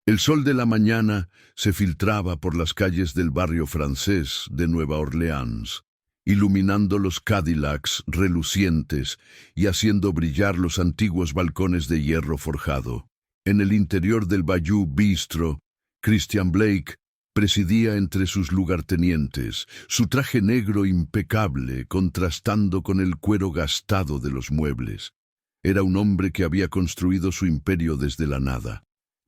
El sol de la mañana se filtraba por las calles del barrio francés de Nueva Orleans, iluminando los Cadillacs relucientes y haciendo brillar los antiguos balcones de hierro forjado. En el interior del Bayou Bistro, Christian Blake presidía entre sus lugartenientes, su traje negro impecable contrastando con el cuero gastado de los muebles. Era un hombre que había construido su imperio desde la nada,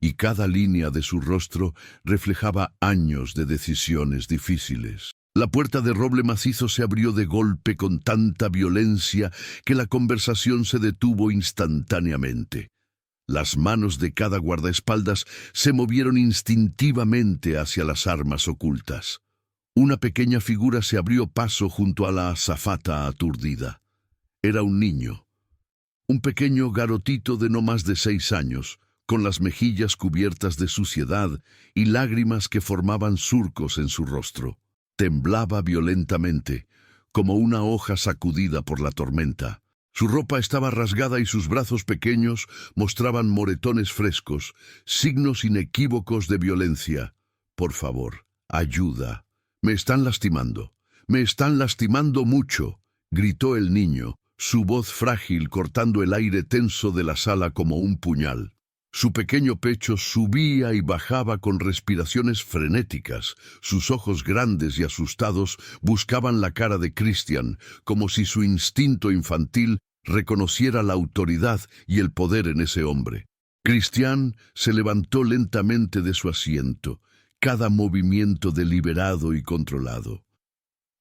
y cada línea de su rostro reflejaba años de decisiones difíciles. La puerta de roble macizo se abrió de golpe con tanta violencia que la conversación se detuvo instantáneamente. Las manos de cada guardaespaldas se movieron instintivamente hacia las armas ocultas. Una pequeña figura se abrió paso junto a la azafata aturdida. Era un niño. Un pequeño garotito de no más de 6 años, con las mejillas cubiertas de suciedad y lágrimas que formaban surcos en su rostro. Temblaba violentamente, como una hoja sacudida por la tormenta. Su ropa estaba rasgada y sus brazos pequeños mostraban moretones frescos, signos inequívocos de violencia. «Por favor, ayuda. Me están lastimando. Me están lastimando mucho», gritó el niño, su voz frágil cortando el aire tenso de la sala como un puñal. Su pequeño pecho subía y bajaba con respiraciones frenéticas. Sus ojos grandes y asustados buscaban la cara de Christian, como si su instinto infantil reconociera la autoridad y el poder en ese hombre. Christian se levantó lentamente de su asiento, cada movimiento deliberado y controlado.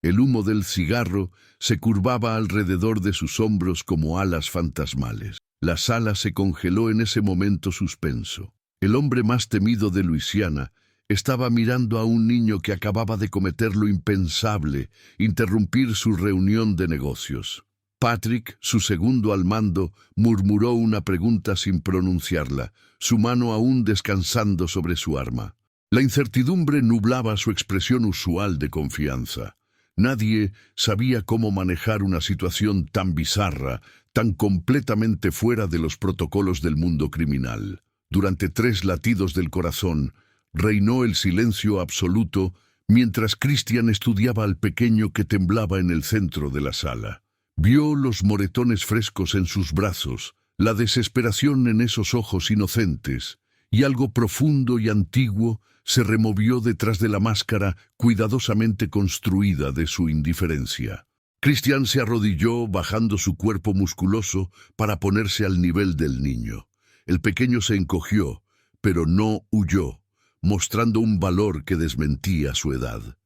El humo del cigarro se curvaba alrededor de sus hombros como alas fantasmales. La sala se congeló en ese momento suspenso. El hombre más temido de Luisiana estaba mirando a un niño que acababa de cometer lo impensable, interrumpir su reunión de negocios. Patrick, su segundo al mando, murmuró una pregunta sin pronunciarla, su mano aún descansando sobre su arma. La incertidumbre nublaba su expresión usual de confianza. Nadie sabía cómo manejar una situación tan bizarra, tan completamente fuera de los protocolos del mundo criminal. Durante 3 latidos del corazón, reinó el silencio absoluto mientras Christian estudiaba al pequeño que temblaba en el centro de la sala. Vio los moretones frescos en sus brazos, la desesperación en esos ojos inocentes, y algo profundo y antiguo se removió detrás de la máscara cuidadosamente construida de su indiferencia. Christian se arrodilló bajando su cuerpo musculoso para ponerse al nivel del niño. El pequeño se encogió, pero no huyó, mostrando un valor que desmentía su edad.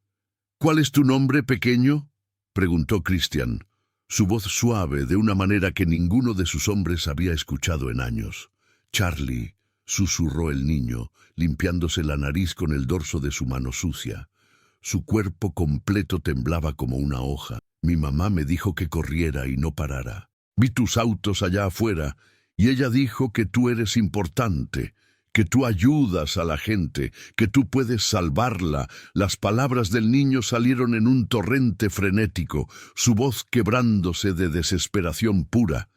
«¿Cuál es tu nombre, pequeño?», preguntó Christian, su voz suave de una manera que ninguno de sus hombres había escuchado en años. «Charlie», susurró el niño, limpiándose la nariz con el dorso de su mano sucia. Su cuerpo completo temblaba como una hoja. «Mi mamá me dijo que corriera y no parara. Vi tus autos allá afuera y ella dijo que tú eres importante, que tú ayudas a la gente, que tú puedes salvarla». Las palabras del niño salieron en un torrente frenético, su voz quebrándose de desesperación pura.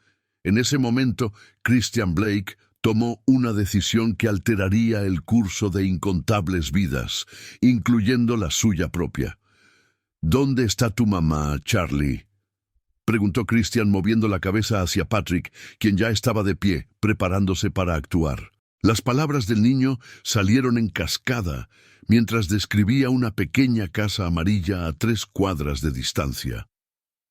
En ese momento, Christian Blake tomó una decisión que alteraría el curso de incontables vidas, incluyendo la suya propia. «¿Dónde está tu mamá, Charlie?», preguntó Christian moviendo la cabeza hacia Patrick, quien ya estaba de pie, preparándose para actuar. Las palabras del niño salieron en cascada, mientras describía una pequeña casa amarilla a 3 cuadras de distancia,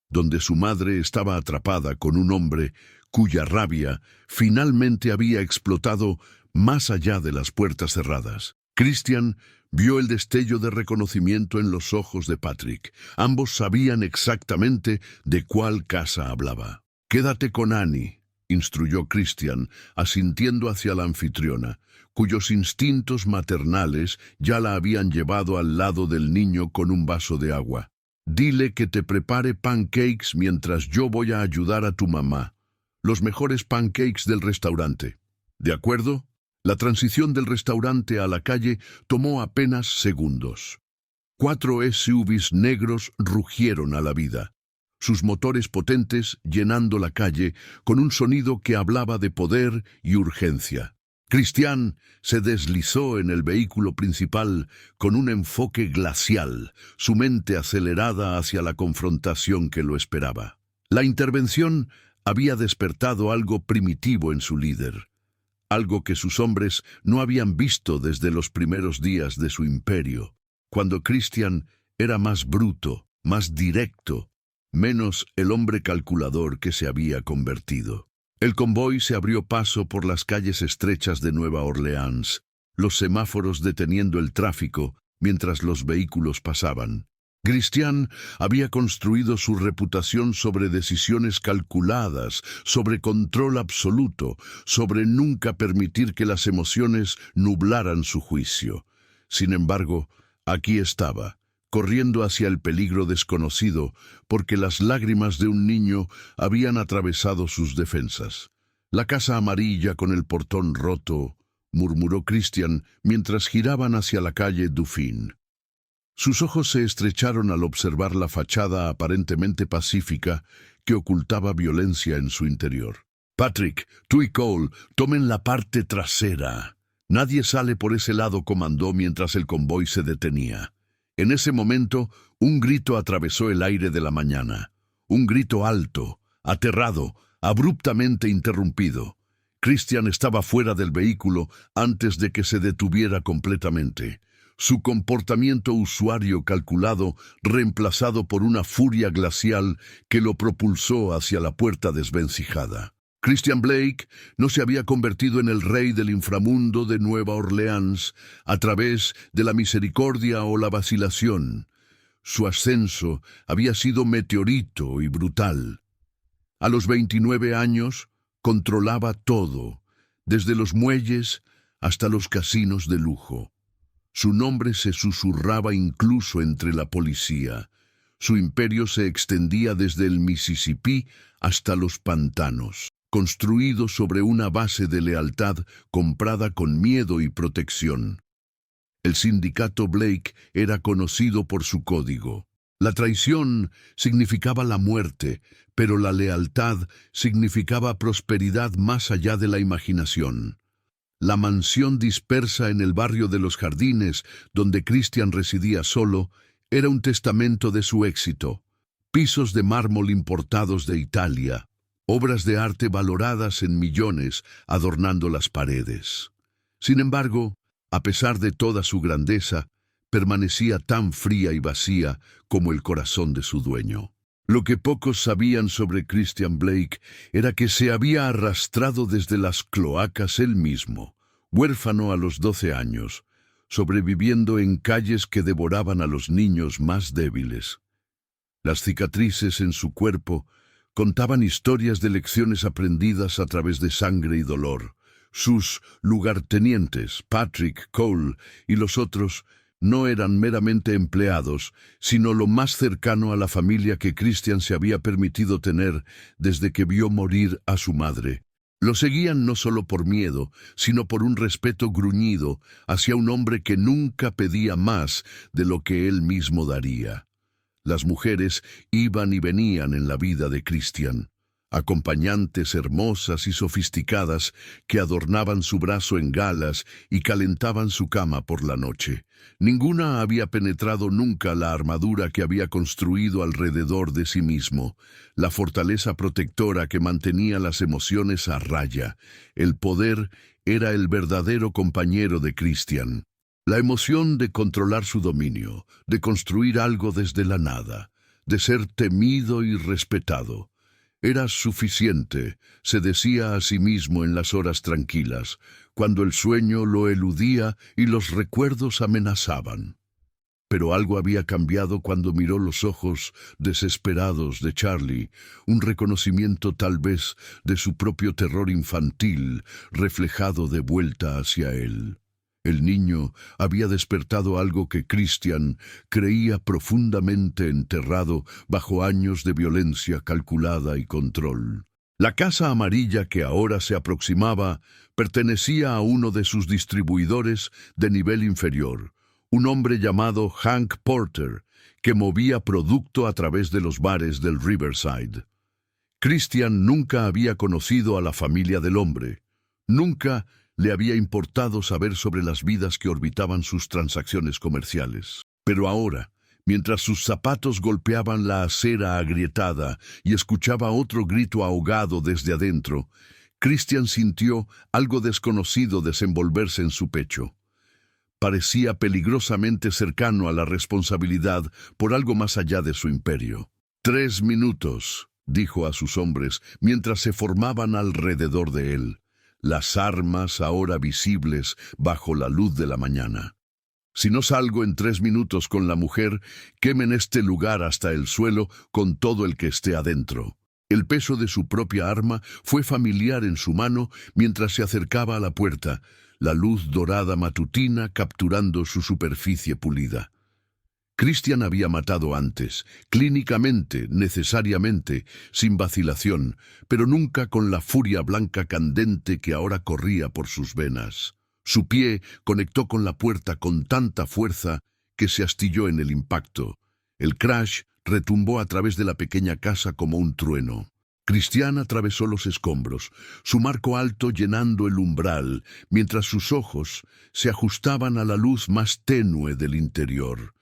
donde su madre estaba atrapada con un hombre cuya rabia finalmente había explotado más allá de las puertas cerradas. Christian vio el destello de reconocimiento en los ojos de Patrick. Ambos sabían exactamente de cuál casa hablaba. «Quédate con Annie», instruyó Christian, asintiendo hacia la anfitriona, cuyos instintos maternales ya la habían llevado al lado del niño con un vaso de agua. «Dile que te prepare pancakes mientras yo voy a ayudar a tu mamá. Los mejores pancakes del restaurante. ¿De acuerdo?». La transición del restaurante a la calle tomó apenas segundos. 4 SUVs negros rugieron a la vida, sus motores potentes llenando la calle con un sonido que hablaba de poder y urgencia. Christian se deslizó en el vehículo principal con un enfoque glacial, su mente acelerada hacia la confrontación que lo esperaba. La intervención había despertado algo primitivo en su líder, algo que sus hombres no habían visto desde los primeros días de su imperio, cuando Christian era más bruto, más directo, menos el hombre calculador que se había convertido. El convoy se abrió paso por las calles estrechas de Nueva Orleans, los semáforos deteniendo el tráfico mientras los vehículos pasaban. Christian había construido su reputación sobre decisiones calculadas, sobre control absoluto, sobre nunca permitir que las emociones nublaran su juicio. Sin embargo, aquí estaba, corriendo hacia el peligro desconocido, porque las lágrimas de un niño habían atravesado sus defensas. «La casa amarilla con el portón roto», murmuró Christian mientras giraban hacia la calle Dauphine. Sus ojos se estrecharon al observar la fachada aparentemente pacífica que ocultaba violencia en su interior. «Patrick, tú y Cole, tomen la parte trasera. Nadie sale por ese lado», comandó mientras el convoy se detenía. En ese momento, un grito atravesó el aire de la mañana. Un grito alto, aterrado, abruptamente interrumpido. Christian estaba fuera del vehículo antes de que se detuviera completamente. Su comportamiento usuario calculado, reemplazado por una furia glacial que lo propulsó hacia la puerta desvencijada. Christian Blake no se había convertido en el rey del inframundo de Nueva Orleans a través de la misericordia o la vacilación. Su ascenso había sido meteorito y brutal. A los 29 años, controlaba todo, desde los muelles hasta los casinos de lujo. Su nombre se susurraba incluso entre la policía. Su imperio se extendía desde el Mississippi hasta los pantanos, construido sobre una base de lealtad comprada con miedo y protección. El sindicato Blake era conocido por su código. La traición significaba la muerte, pero la lealtad significaba prosperidad más allá de la imaginación. La mansión dispersa en el barrio de los Jardines, donde Christian residía solo, era un testamento de su éxito. Pisos de mármol importados de Italia, obras de arte valoradas en millones adornando las paredes. Sin embargo, a pesar de toda su grandeza, permanecía tan fría y vacía como el corazón de su dueño. Lo que pocos sabían sobre Christian Blake era que se había arrastrado desde las cloacas él mismo, huérfano a los 12 años, sobreviviendo en calles que devoraban a los niños más débiles. Las cicatrices en su cuerpo contaban historias de lecciones aprendidas a través de sangre y dolor. Sus lugartenientes, Patrick, Cole y los otros, no eran meramente empleados, sino lo más cercano a la familia que Christian se había permitido tener desde que vio morir a su madre. Lo seguían no solo por miedo, sino por un respeto gruñido hacia un hombre que nunca pedía más de lo que él mismo daría. Las mujeres iban y venían en la vida de Christian, acompañantes hermosas y sofisticadas que adornaban su brazo en galas y calentaban su cama por la noche. Ninguna había penetrado nunca la armadura que había construido alrededor de sí mismo, la fortaleza protectora que mantenía las emociones a raya. El poder era el verdadero compañero de Christian. La emoción de controlar su dominio, de construir algo desde la nada, de ser temido y respetado. Era suficiente, se decía a sí mismo en las horas tranquilas, cuando el sueño lo eludía y los recuerdos amenazaban. Pero algo había cambiado cuando miró los ojos desesperados de Charlie, un reconocimiento tal vez de su propio terror infantil reflejado de vuelta hacia él. El niño había despertado algo que Christian creía profundamente enterrado bajo años de violencia calculada y control. La casa amarilla que ahora se aproximaba pertenecía a uno de sus distribuidores de nivel inferior, un hombre llamado Hank Porter, que movía producto a través de los bares del Riverside. Christian nunca había conocido a la familia del hombre. Nunca Le había importado saber sobre las vidas que orbitaban sus transacciones comerciales. Pero ahora, mientras sus zapatos golpeaban la acera agrietada y escuchaba otro grito ahogado desde adentro, Christian sintió algo desconocido desenvolverse en su pecho. Parecía peligrosamente cercano a la responsabilidad por algo más allá de su imperio. 3 minutos, dijo a sus hombres mientras se formaban alrededor de él, las armas ahora visibles bajo la luz de la mañana. Si no salgo en 3 minutos con la mujer, quemen este lugar hasta el suelo con todo el que esté adentro. El peso de su propia arma fue familiar en su mano mientras se acercaba a la puerta, la luz dorada matutina capturando su superficie pulida. Christian había matado antes, clínicamente, necesariamente, sin vacilación, pero nunca con la furia blanca candente que ahora corría por sus venas. Su pie conectó con la puerta con tanta fuerza que se astilló en el impacto. El crash retumbó a través de la pequeña casa como un trueno. Christian atravesó los escombros, su marco alto llenando el umbral, mientras sus ojos se ajustaban a la luz más tenue del interior.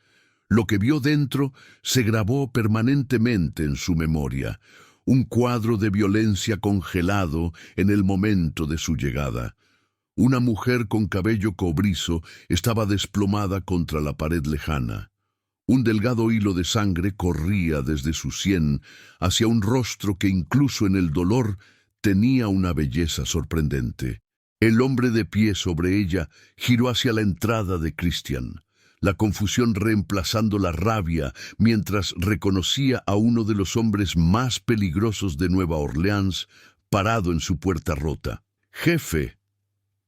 Lo que vio dentro se grabó permanentemente en su memoria, un cuadro de violencia congelado en el momento de su llegada. Una mujer con cabello cobrizo estaba desplomada contra la pared lejana. Un delgado hilo de sangre corría desde su sien hacia un rostro que incluso en el dolor tenía una belleza sorprendente. El hombre de pie sobre ella giró hacia la entrada de Christian, la confusión reemplazando la rabia mientras reconocía a uno de los hombres más peligrosos de Nueva Orleans parado en su puerta rota. «Jefe».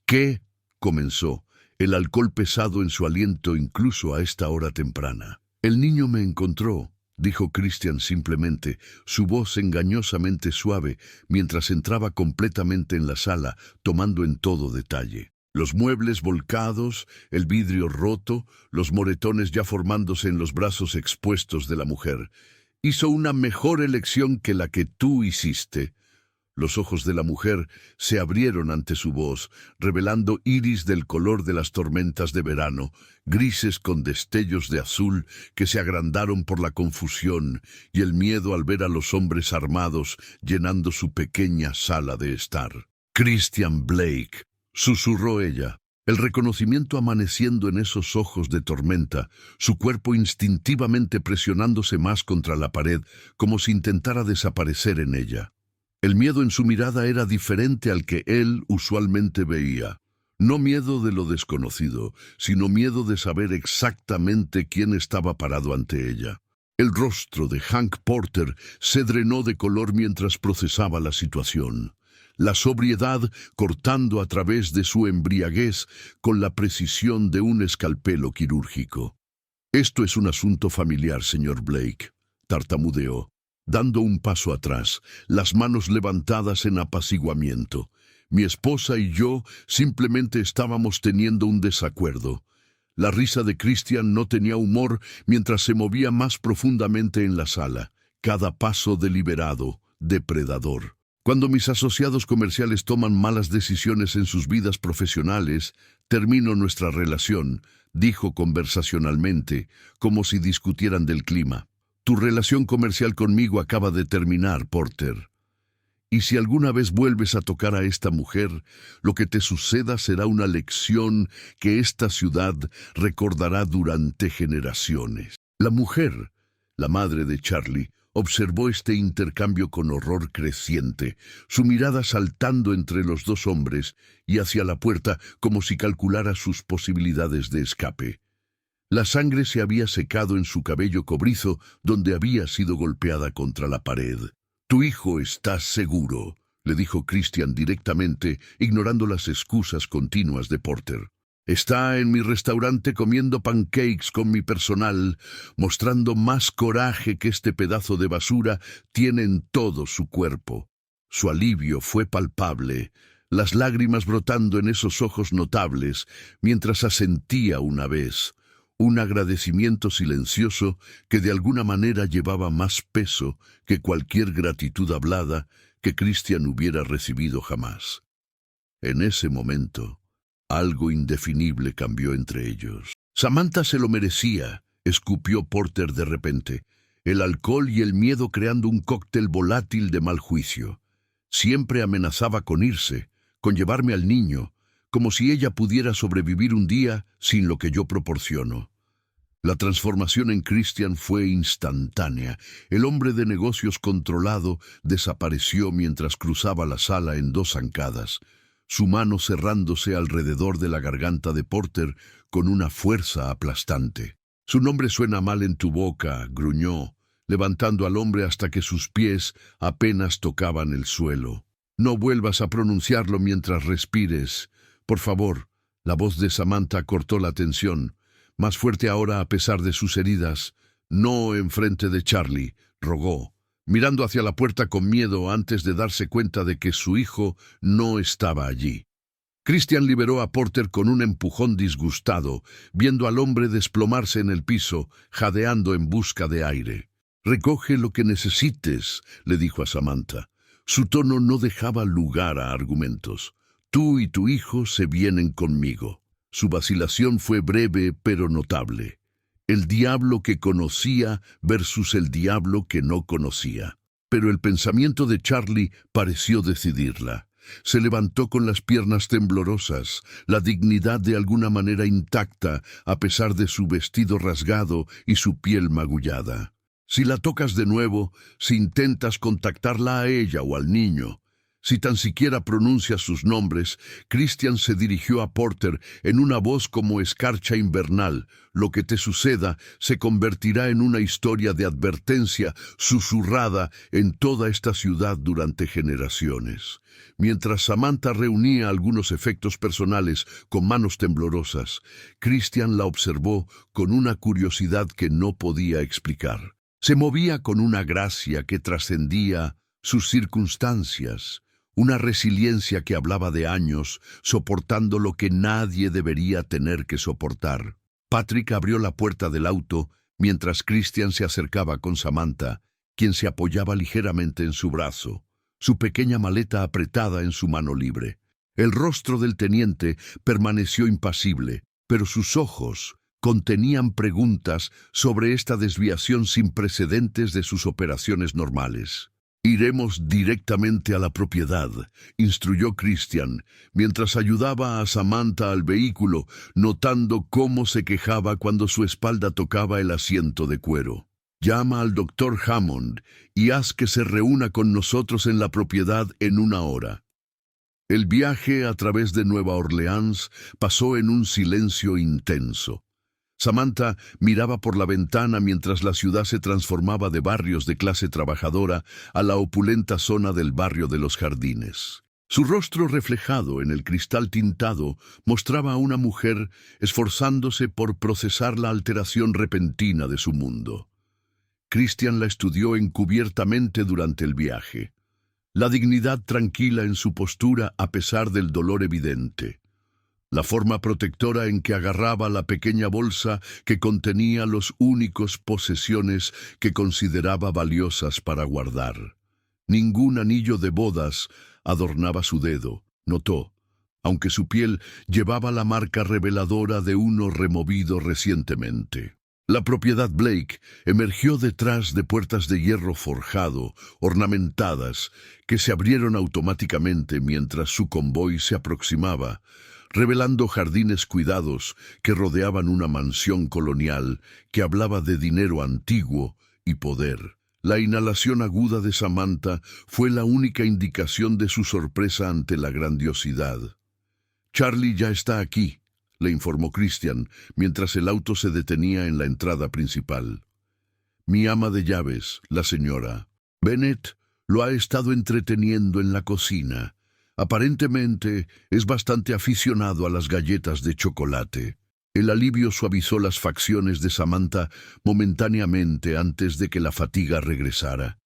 «¿Qué?», comenzó, el alcohol pesado en su aliento incluso a esta hora temprana. «El niño me encontró», dijo Christian simplemente, su voz engañosamente suave, mientras entraba completamente en la sala, tomando en todo detalle. Los muebles volcados, el vidrio roto, los moretones ya formándose en los brazos expuestos de la mujer. «Hizo una mejor elección que la que tú hiciste». Los ojos de la mujer se abrieron ante su voz, revelando iris del color de las tormentas de verano, grises con destellos de azul que se agrandaron por la confusión y el miedo al ver a los hombres armados llenando su pequeña sala de estar. «Christian Blake», susurró ella, el reconocimiento amaneciendo en esos ojos de tormenta, su cuerpo instintivamente presionándose más contra la pared, como si intentara desaparecer en ella. El miedo en su mirada era diferente al que él usualmente veía. No miedo de lo desconocido, sino miedo de saber exactamente quién estaba parado ante ella. El rostro de Hank Porter se drenó de color mientras procesaba la situación. La sobriedad cortando a través de su embriaguez con la precisión de un escalpelo quirúrgico. «Esto es un asunto familiar, señor Blake», tartamudeó, dando un paso atrás, las manos levantadas en apaciguamiento. «Mi esposa y yo simplemente estábamos teniendo un desacuerdo». La risa de Christian no tenía humor mientras se movía más profundamente en la sala, cada paso deliberado, depredador. «Cuando mis asociados comerciales toman malas decisiones en sus vidas profesionales, termino nuestra relación», dijo conversacionalmente, como si discutieran del clima. «Tu relación comercial conmigo acaba de terminar, Porter. Y si alguna vez vuelves a tocar a esta mujer, lo que te suceda será una lección que esta ciudad recordará durante generaciones». La mujer, la madre de Charlie, observó este intercambio con horror creciente, su mirada saltando entre los dos hombres y hacia la puerta como si calculara sus posibilidades de escape. La sangre se había secado en su cabello cobrizo donde había sido golpeada contra la pared. «Tu hijo está seguro», le dijo Christian directamente, ignorando las excusas continuas de Porter. «Está en mi restaurante comiendo pancakes con mi personal, mostrando más coraje que este pedazo de basura tiene en todo su cuerpo». Su alivio fue palpable, las lágrimas brotando en esos ojos notables, mientras asentía una vez. Un agradecimiento silencioso que de alguna manera llevaba más peso que cualquier gratitud hablada que Christian hubiera recibido jamás. En ese momento, algo indefinible cambió entre ellos. Samantha se lo merecía, escupió Porter de repente, el alcohol y el miedo creando un cóctel volátil de mal juicio. Siempre amenazaba con irse, con llevarme al niño, como si ella pudiera sobrevivir un día sin lo que yo proporciono. La transformación en Christian fue instantánea. El hombre de negocios controlado desapareció mientras cruzaba la sala en dos zancadas, su mano cerrándose alrededor de la garganta de Porter con una fuerza aplastante. «Su nombre suena mal en tu boca», gruñó, levantando al hombre hasta que sus pies apenas tocaban el suelo. «No vuelvas a pronunciarlo mientras respires. Por favor». La voz de Samantha cortó la tensión. Más fuerte ahora a pesar de sus heridas. «No enfrente de Charlie», rogó, mirando hacia la puerta con miedo antes de darse cuenta de que su hijo no estaba allí. Christian liberó a Porter con un empujón disgustado, viendo al hombre desplomarse en el piso, jadeando en busca de aire. «Recoge lo que necesites», le dijo a Samantha. Su tono no dejaba lugar a argumentos. «Tú y tu hijo se vienen conmigo». Su vacilación fue breve pero notable. El diablo que conocía versus el diablo que no conocía. Pero el pensamiento de Charlie pareció decidirla. Se levantó con las piernas temblorosas, la dignidad de alguna manera intacta a pesar de su vestido rasgado y su piel magullada. «Si la tocas de nuevo, si intentas contactarla a ella o al niño, si tan siquiera pronuncias sus nombres», Christian se dirigió a Porter en una voz como escarcha invernal. «Lo que te suceda se convertirá en una historia de advertencia susurrada en toda esta ciudad durante generaciones». Mientras Samantha reunía algunos efectos personales con manos temblorosas, Christian la observó con una curiosidad que no podía explicar. Se movía con una gracia que trascendía sus circunstancias, una resiliencia que hablaba de años, soportando lo que nadie debería tener que soportar. Patrick abrió la puerta del auto mientras Christian se acercaba con Samantha, quien se apoyaba ligeramente en su brazo, su pequeña maleta apretada en su mano libre. El rostro del teniente permaneció impasible, pero sus ojos contenían preguntas sobre esta desviación sin precedentes de sus operaciones normales. «Iremos directamente a la propiedad», instruyó Christian, mientras ayudaba a Samantha al vehículo, notando cómo se quejaba cuando su espalda tocaba el asiento de cuero. «Llama al Dr. Hammond y haz que se reúna con nosotros en la propiedad en 1 hora». El viaje a través de Nueva Orleans pasó en un silencio intenso. Samantha miraba por la ventana mientras la ciudad se transformaba de barrios de clase trabajadora a la opulenta zona del barrio de los Jardines. Su rostro reflejado en el cristal tintado mostraba a una mujer esforzándose por procesar la alteración repentina de su mundo. Christian la estudió encubiertamente durante el viaje. La dignidad tranquila en su postura a pesar del dolor evidente. La forma protectora en que agarraba la pequeña bolsa que contenía las únicas posesiones que consideraba valiosas para guardar. Ningún anillo de bodas adornaba su dedo, notó, aunque su piel llevaba la marca reveladora de uno removido recientemente. La propiedad Blake emergió detrás de puertas de hierro forjado, ornamentadas, que se abrieron automáticamente mientras su convoy se aproximaba, revelando jardines cuidados que rodeaban una mansión colonial que hablaba de dinero antiguo y poder. La inhalación aguda de Samantha fue la única indicación de su sorpresa ante la grandiosidad. «Charlie ya está aquí», le informó Christian, mientras el auto se detenía en la entrada principal. «Mi ama de llaves, la señora Bennett, lo ha estado entreteniendo en la cocina. Aparentemente es bastante aficionado a las galletas de chocolate». El alivio suavizó las facciones de Samantha momentáneamente antes de que la fatiga regresara.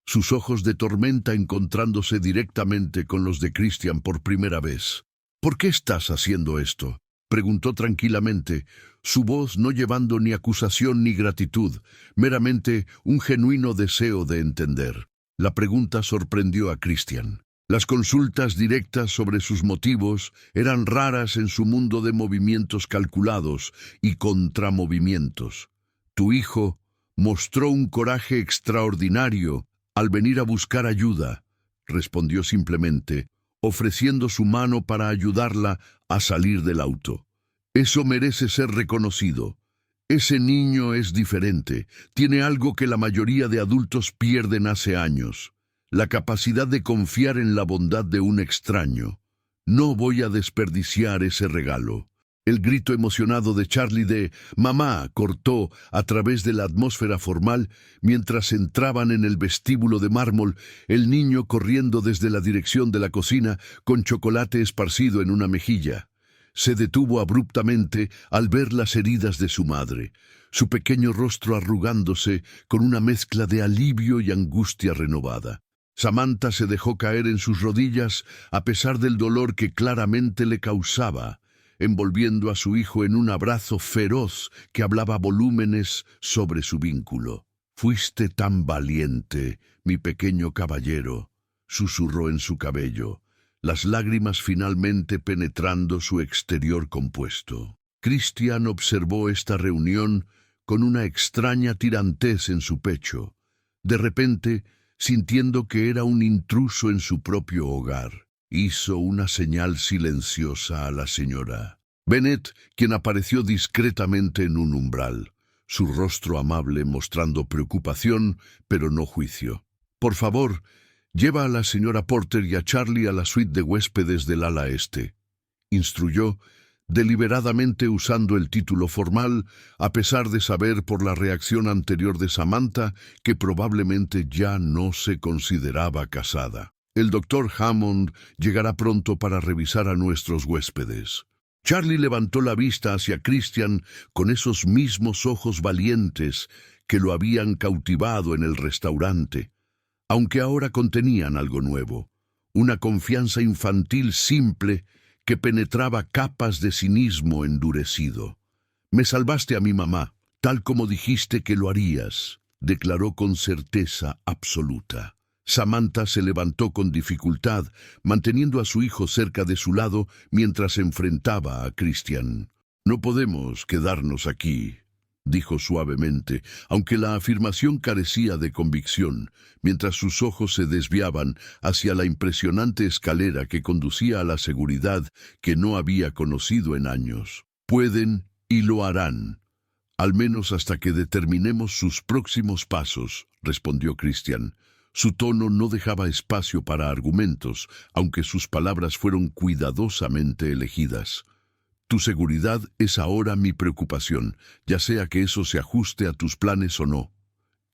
Sus ojos de tormenta encontrándose directamente con los de Christian por primera vez. «¿Por qué estás haciendo esto?», preguntó tranquilamente, su voz no llevando ni acusación ni gratitud, meramente un genuino deseo de entender. La pregunta sorprendió a Christian. Las consultas directas sobre sus motivos eran raras en su mundo de movimientos calculados y contramovimientos. Tu hijo mostró un coraje extraordinario al venir a buscar ayuda, respondió simplemente, ofreciendo su mano para ayudarla a salir del auto. Eso merece ser reconocido. Ese niño es diferente, tiene algo que la mayoría de adultos pierden hace años. La capacidad de confiar en la bondad de un extraño. No voy a desperdiciar ese regalo. El grito emocionado de Charlie de «Mamá» cortó a través de la atmósfera formal mientras entraban en el vestíbulo de mármol, el niño corriendo desde la dirección de la cocina con chocolate esparcido en una mejilla. Se detuvo abruptamente al ver las heridas de su madre, su pequeño rostro arrugándose con una mezcla de alivio y angustia renovada. Samantha se dejó caer en sus rodillas a pesar del dolor que claramente le causaba, envolviendo a su hijo en un abrazo feroz que hablaba volúmenes sobre su vínculo. «Fuiste tan valiente, mi pequeño caballero», susurró en su cabello, las lágrimas finalmente penetrando su exterior compuesto. Christian observó esta reunión con una extraña tirantez en su pecho. De repente, sintiendo que era un intruso en su propio hogar, hizo una señal silenciosa a la señora Bennet, quien apareció discretamente en un umbral, su rostro amable mostrando preocupación, pero no juicio. «Por favor, lleva a la señora Porter y a Charlie a la suite de huéspedes del ala este», instruyó, deliberadamente usando el título formal, a pesar de saber por la reacción anterior de Samantha que probablemente ya no se consideraba casada. «El doctor Hammond llegará pronto para revisar a nuestros huéspedes». Charlie levantó la vista hacia Christian con esos mismos ojos valientes que lo habían cautivado en el restaurante, aunque ahora contenían algo nuevo, una confianza infantil simple que penetraba capas de cinismo endurecido. «Me salvaste a mi mamá, tal como dijiste que lo harías», declaró con certeza absoluta. Samantha se levantó con dificultad, manteniendo a su hijo cerca de su lado mientras enfrentaba a Christian. «No podemos quedarnos aquí», dijo suavemente, aunque la afirmación carecía de convicción, mientras sus ojos se desviaban hacia la impresionante escalera que conducía a la seguridad que no había conocido en años. «Pueden y lo harán, al menos hasta que determinemos sus próximos pasos», respondió Christian. Su tono no dejaba espacio para argumentos, aunque sus palabras fueron cuidadosamente elegidas. «Tu seguridad es ahora mi preocupación, ya sea que eso se ajuste a tus planes o no».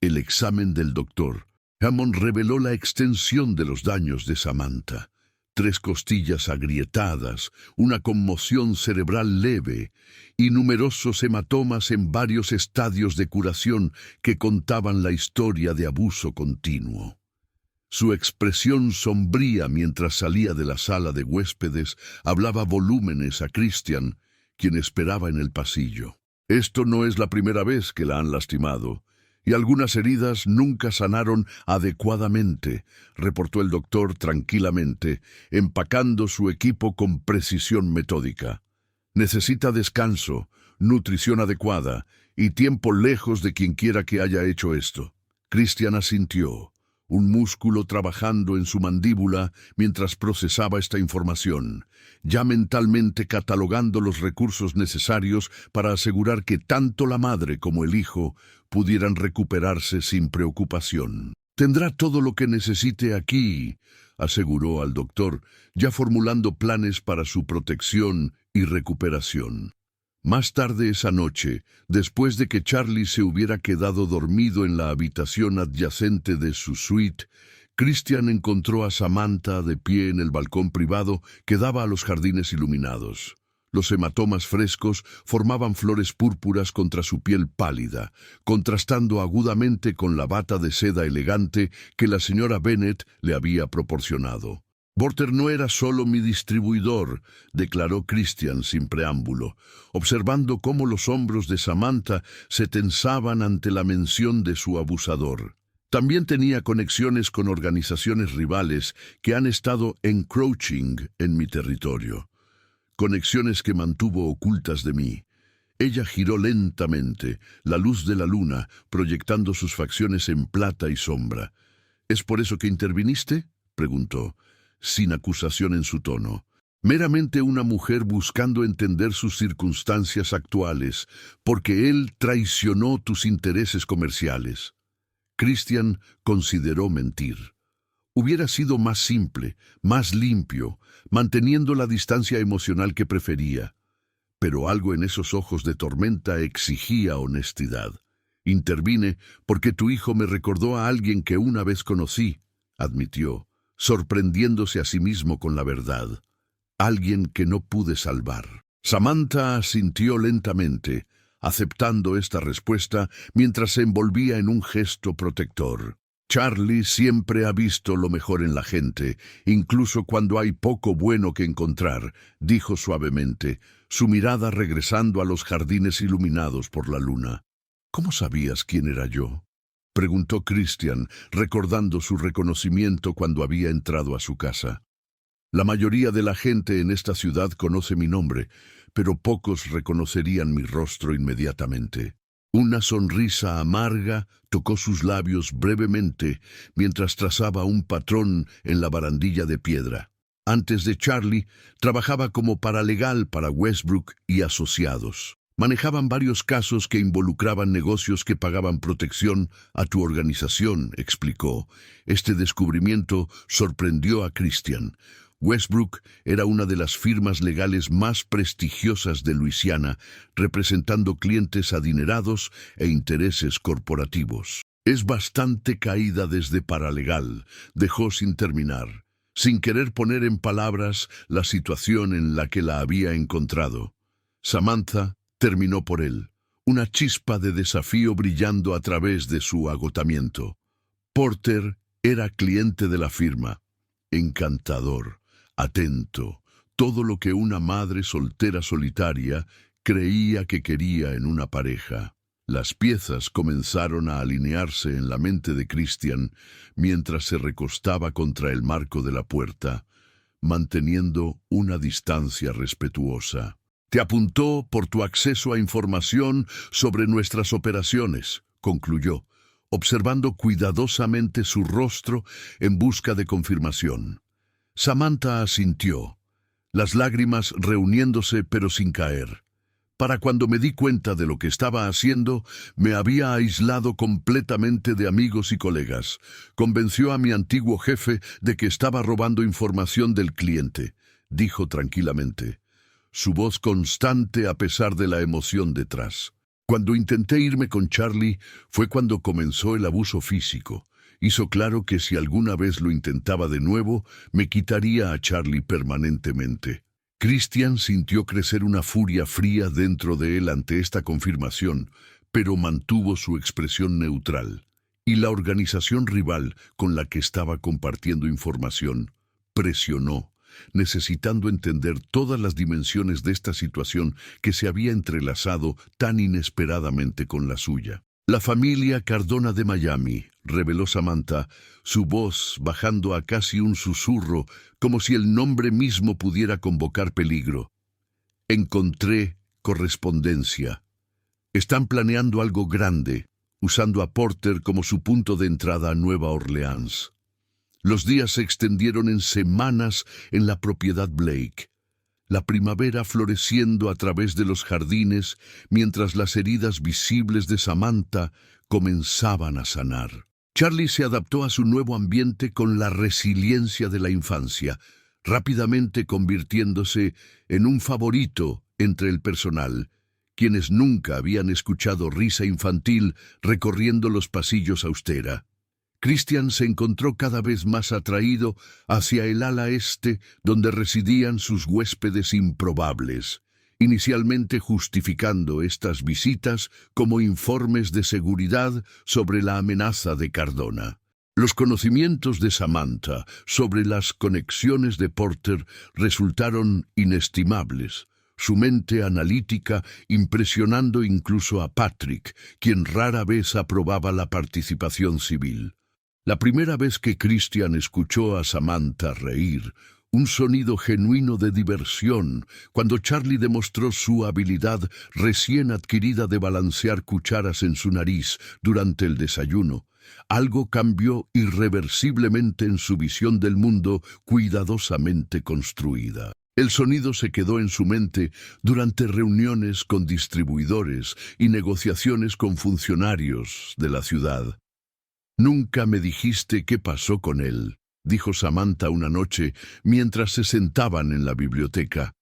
El examen del doctor Hammond reveló la extensión de los daños de Samantha. 3 costillas agrietadas, una conmoción cerebral leve y numerosos hematomas en varios estadios de curación que contaban la historia de abuso continuo. Su expresión sombría mientras salía de la sala de huéspedes hablaba volúmenes a Christian, quien esperaba en el pasillo. «Esto no es la primera vez que la han lastimado, y algunas heridas nunca sanaron adecuadamente», reportó el doctor tranquilamente, empacando su equipo con precisión metódica. «Necesita descanso, nutrición adecuada y tiempo lejos de quien quiera que haya hecho esto». Christian asintió, un músculo trabajando en su mandíbula mientras procesaba esta información, ya mentalmente catalogando los recursos necesarios para asegurar que tanto la madre como el hijo pudieran recuperarse sin preocupación. «Tendrá todo lo que necesite aquí», aseguró al doctor, ya formulando planes para su protección y recuperación. Más tarde esa noche, después de que Charlie se hubiera quedado dormido en la habitación adyacente de su suite, Christian encontró a Samantha de pie en el balcón privado que daba a los jardines iluminados. Los hematomas frescos formaban flores púrpuras contra su piel pálida, contrastando agudamente con la bata de seda elegante que la señora Bennet le había proporcionado. «Porter no era solo mi distribuidor», declaró Christian sin preámbulo, observando cómo los hombros de Samantha se tensaban ante la mención de su abusador. También tenía conexiones con organizaciones rivales que han estado encroaching en mi territorio. Conexiones que mantuvo ocultas de mí. Ella giró lentamente, la luz de la luna, proyectando sus facciones en plata y sombra. ¿Es por eso que interviniste?, preguntó, sin acusación en su tono. Meramente una mujer buscando entender sus circunstancias actuales, porque él traicionó tus intereses comerciales. Christian consideró mentir. Hubiera sido más simple, más limpio, manteniendo la distancia emocional que prefería. Pero algo en esos ojos de tormenta exigía honestidad. Intervine porque tu hijo me recordó a alguien que una vez conocí, admitió, sorprendiéndose a sí mismo con la verdad. Alguien que no pude salvar. Samantha asintió lentamente, aceptando esta respuesta mientras se envolvía en un gesto protector. Charlie siempre ha visto lo mejor en la gente, incluso cuando hay poco bueno que encontrar, dijo suavemente, su mirada regresando a los jardines iluminados por la luna. ¿Cómo sabías quién era yo?, preguntó Christian, recordando su reconocimiento cuando había entrado a su casa. La mayoría de la gente en esta ciudad conoce mi nombre, pero pocos reconocerían mi rostro inmediatamente. Una sonrisa amarga tocó sus labios brevemente mientras trazaba un patrón en la barandilla de piedra. Antes de Charlie, trabajaba como paralegal para Westbrook y asociados. Manejaban varios casos que involucraban negocios que pagaban protección a tu organización, explicó. Este descubrimiento sorprendió a Christian. Westbrook era una de las firmas legales más prestigiosas de Luisiana, representando clientes adinerados e intereses corporativos. Es bastante caída desde paralegal, dejó sin terminar, sin querer poner en palabras la situación en la que la había encontrado. Samantha terminó por él, una chispa de desafío brillando a través de su agotamiento. Porter era cliente de la firma, encantador, atento, todo lo que una madre soltera solitaria creía que quería en una pareja. Las piezas comenzaron a alinearse en la mente de Christian mientras se recostaba contra el marco de la puerta, manteniendo una distancia respetuosa. Te apuntó por tu acceso a información sobre nuestras operaciones, concluyó, observando cuidadosamente su rostro en busca de confirmación. Samantha asintió, las lágrimas reuniéndose pero sin caer. Para cuando me di cuenta de lo que estaba haciendo, me había aislado completamente de amigos y colegas. Convenció a mi antiguo jefe de que estaba robando información del cliente, dijo tranquilamente, su voz constante a pesar de la emoción detrás. Cuando intenté irme con Charlie, fue cuando comenzó el abuso físico. Hizo claro que si alguna vez lo intentaba de nuevo, me quitaría a Charlie permanentemente. Christian sintió crecer una furia fría dentro de él ante esta confirmación, pero mantuvo su expresión neutral. Y la organización rival con la que estaba compartiendo información presionó, necesitando entender todas las dimensiones de esta situación que se había entrelazado tan inesperadamente con la suya. La familia Cardona de Miami, reveló Samantha, su voz bajando a casi un susurro, como si el nombre mismo pudiera convocar peligro. Encontré correspondencia. Están planeando algo grande, usando a Porter como su punto de entrada a Nueva Orleans. Los días se extendieron en semanas en la propiedad Blake. La primavera floreciendo a través de los jardines, mientras las heridas visibles de Samantha comenzaban a sanar. Charlie se adaptó a su nuevo ambiente con la resiliencia de la infancia, rápidamente convirtiéndose en un favorito entre el personal, quienes nunca habían escuchado risa infantil recorriendo los pasillos austera. Christian se encontró cada vez más atraído hacia el ala este donde residían sus huéspedes improbables, inicialmente justificando estas visitas como informes de seguridad sobre la amenaza de Cardona. Los conocimientos de Samantha sobre las conexiones de Porter resultaron inestimables, su mente analítica impresionando incluso a Patrick, quien rara vez aprobaba la participación civil. La primera vez que Christian escuchó a Samantha reír, un sonido genuino de diversión, cuando Charlie demostró su habilidad recién adquirida de balancear cucharas en su nariz durante el desayuno, algo cambió irreversiblemente en su visión del mundo cuidadosamente construida. El sonido se quedó en su mente durante reuniones con distribuidores y negociaciones con funcionarios de la ciudad. «Nunca me dijiste qué pasó con él», dijo Samantha una noche mientras se sentaban en la biblioteca.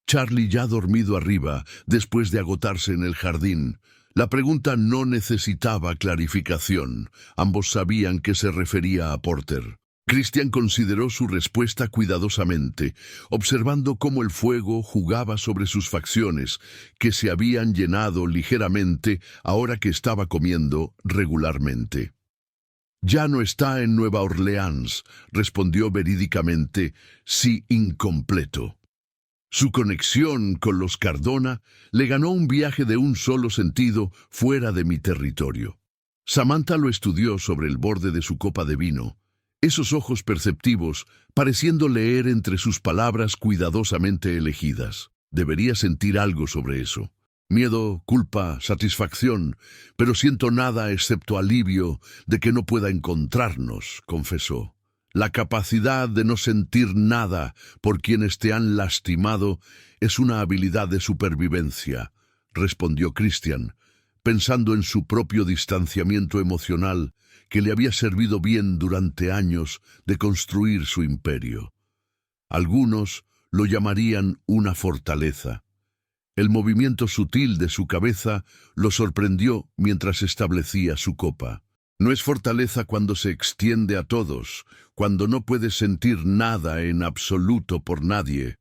Charlie ya dormido arriba, después de agotarse en el jardín. La pregunta no necesitaba clarificación. Ambos sabían que se refería a Porter. Christian consideró su respuesta cuidadosamente, observando cómo el fuego jugaba sobre sus facciones, que se habían llenado ligeramente ahora que estaba comiendo regularmente. «Ya no está en Nueva Orleans», respondió verídicamente, sí incompleto. Su conexión con los Cardona le ganó un viaje de un solo sentido fuera de mi territorio. Samantha lo estudió sobre el borde de su copa de vino, esos ojos perceptivos, pareciendo leer entre sus palabras cuidadosamente elegidas. Debería sentir algo sobre eso. Miedo, culpa, satisfacción, pero siento nada excepto alivio de que no pueda encontrarnos, confesó. La capacidad de no sentir nada por quienes te han lastimado es una habilidad de supervivencia, respondió Christian, pensando en su propio distanciamiento emocional que le había servido bien durante años de construir su imperio. Algunos lo llamarían una fortaleza. El movimiento sutil de su cabeza lo sorprendió mientras establecía su copa. No es fortaleza cuando se extiende a todos, cuando no puedes sentir nada en absoluto por nadie,